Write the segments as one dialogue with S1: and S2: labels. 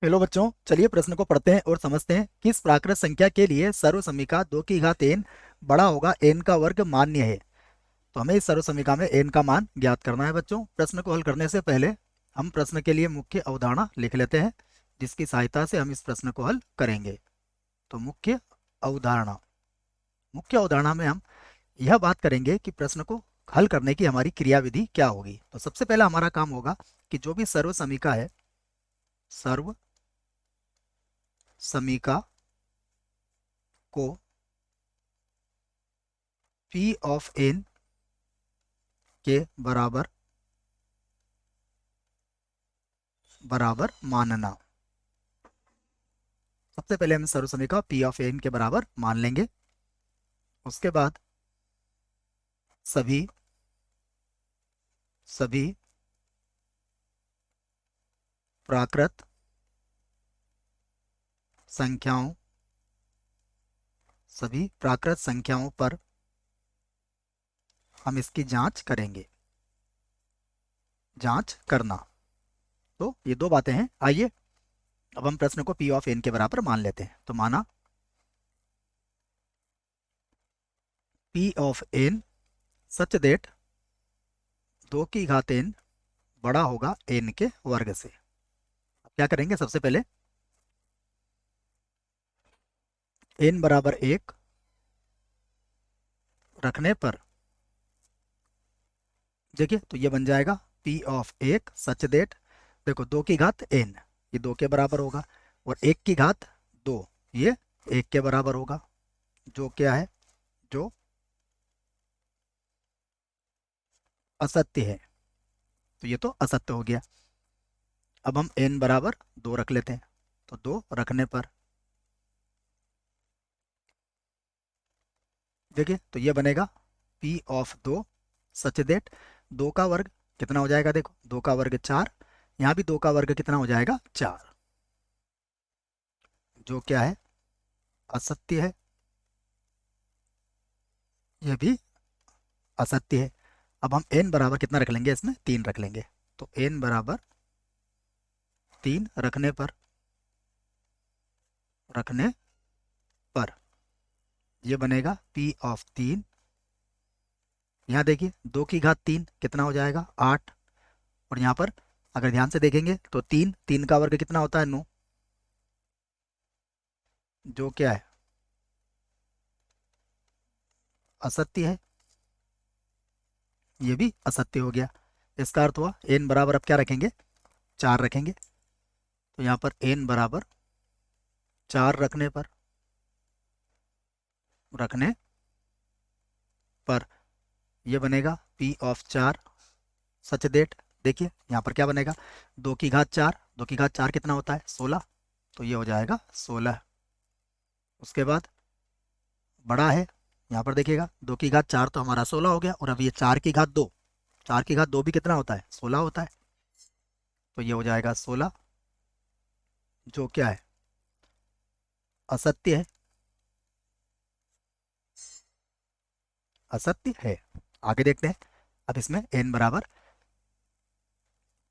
S1: Hello बच्चों, चलिए प्रश्न को पढ़ते हैं और समझते हैं। किस प्राकृत संख्या के लिए सर्व समीका 2 की घात n बड़ा होगा n का वर्ग मान्य है। तो हमें इस सर्व समीका में n का मान ज्ञात करना है। बच्चों, प्रश्न को हल करने से पहले हम प्रश्न के लिए मुख्य अवधारणा लिख लेते हैं, जिसकी सहायता से हम इस प्रश्न को हल करेंगे। तो अवधारणा मुख्य अवधारणा में हम यह बात करेंगे कि प्रश्न को हल करने की हमारी क्रियाविधि क्या होगी। तो सबसे पहला हमारा काम होगा कि जो भी सर्व समीका है, सर्व समीका को P ऑफ n के बराबर बराबर मानना। सबसे पहले हम सर्व समीका P ऑफ n के बराबर मान लेंगे। उसके बाद सभी सभी प्राकृत संख्याओं सभी प्राकृत संख्याओं पर हम इसकी जांच करेंगे। जांच करना, तो ये दो बातें हैं। आइए अब हम प्रश्न को P ऑफ n के बराबर मान लेते हैं। तो माना P of n such that 2 की घात n बड़ा होगा n के वर्ग से। अब क्या करेंगे, सबसे पहले n बराबर 1 रखने पर देखिए तो ये बन जाएगा P ऑफ 1 सच दैट, देखो 2 की घात n ये 2 के बराबर होगा, और 1 की घात 2 ये 1 के बराबर होगा, जो क्या है, जो असत्य है। तो ये तो असत्य हो गया। अब हम n बराबर 2 रख लेते हैं। तो 2 रखने पर देखिए तो ये बनेगा P ऑफ 2 सच दैट 2 का वर्ग कितना हो जाएगा, देखो 2 का वर्ग 4, यहाँ भी 2 का वर्ग कितना हो जाएगा 4, जो क्या है, असत्य है। ये भी असत्य है। अब हम n बराबर कितना रख लेंगे, इसमें 3 रख लेंगे। तो n बराबर 3 रखने पर ये बनेगा P ऑफ 3। यहाँ देखिए 2 की घात 3 कितना हो जाएगा 8, और यहाँ पर अगर ध्यान से देखेंगे तो 3 का वर्ग कितना होता है 9, जो क्या है, असत्य है। ये भी असत्य हो गया। इसका अर्थ हुआ n बराबर अब क्या रखेंगे, 4 रखेंगे। तो यहाँ पर n बराबर 4 रखने पर ये बनेगा P ऑफ 4 सच दैट, देखिए यहाँ पर क्या बनेगा, 2 की घात 4, 2 की घात 4 कितना होता है 16, तो ये हो जाएगा 16। उसके बाद बड़ा है, यहाँ पर देखिएगा 2 की घात 4 तो हमारा 16 हो गया, और अब ये 4 की घात 2, 4 की घात 2 भी कितना होता है 16 होता है, तो ये हो जाएगा 16, जो क्या है, असत्य है। असत्य है। आगे देखते हैं। अब इसमें n बराबर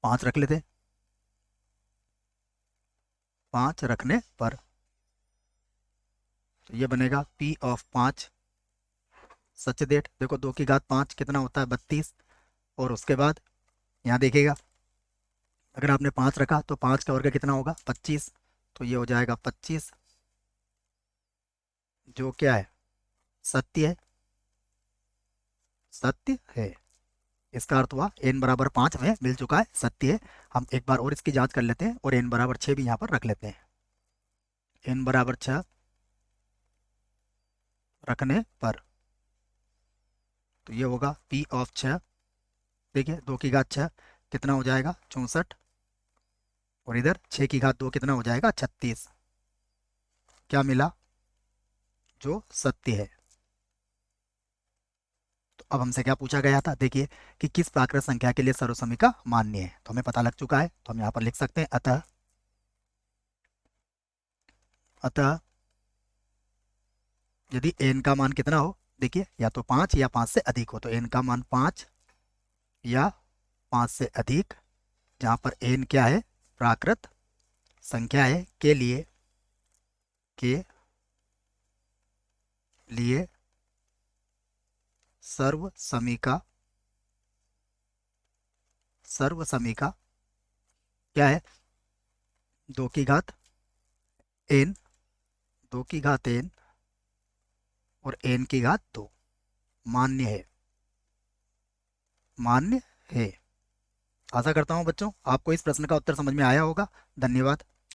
S1: 5 रख लेते हैं। 5 रखने पर तो ये बनेगा P ऑफ 5 सच दैट, देखो 2 की घात 5 कितना होता है 32, और उसके बाद यहाँ देखिएगा अगर आपने 5 रखा तो 5 का वर्ग कितना होगा 25, तो ये हो जाएगा 25, जो क्या है, सत्य है। सत्य है। इसका अर्थ हुआ n बराबर 5 में मिल चुका है, सत्य है। हम एक बार और इसकी जांच कर लेते हैं, और n बराबर 6 भी यहाँ पर रख लेते हैं। n बराबर 6 रखने पर तो ये होगा P ऑफ 6, देखिए 2 की घात 6 कितना हो जाएगा 64, और इधर 6 की घात 2 कितना हो जाएगा 36, क्या मिला, जो सत्य है। तो अब हमसे क्या पूछा गया था, देखिए कि किस प्राकृत संख्या के लिए सर्वसमीका मान्य है। तो हमें पता लग चुका है, तो हम यहाँ पर लिख सकते हैं अतः अतः यदि n का मान कितना हो, देखिए या तो 5 या 5 से अधिक हो, तो n का मान 5 या 5 से अधिक, जहाँ पर n क्या है, प्राकृत संख्या है के लिए सर्व समीका क्या है, 2 की घात n, 2 की घात n और n की घात 2 मान्य है, मान्य है। आशा करता हूं बच्चों आपको इस प्रश्न का उत्तर समझ में आया होगा। धन्यवाद।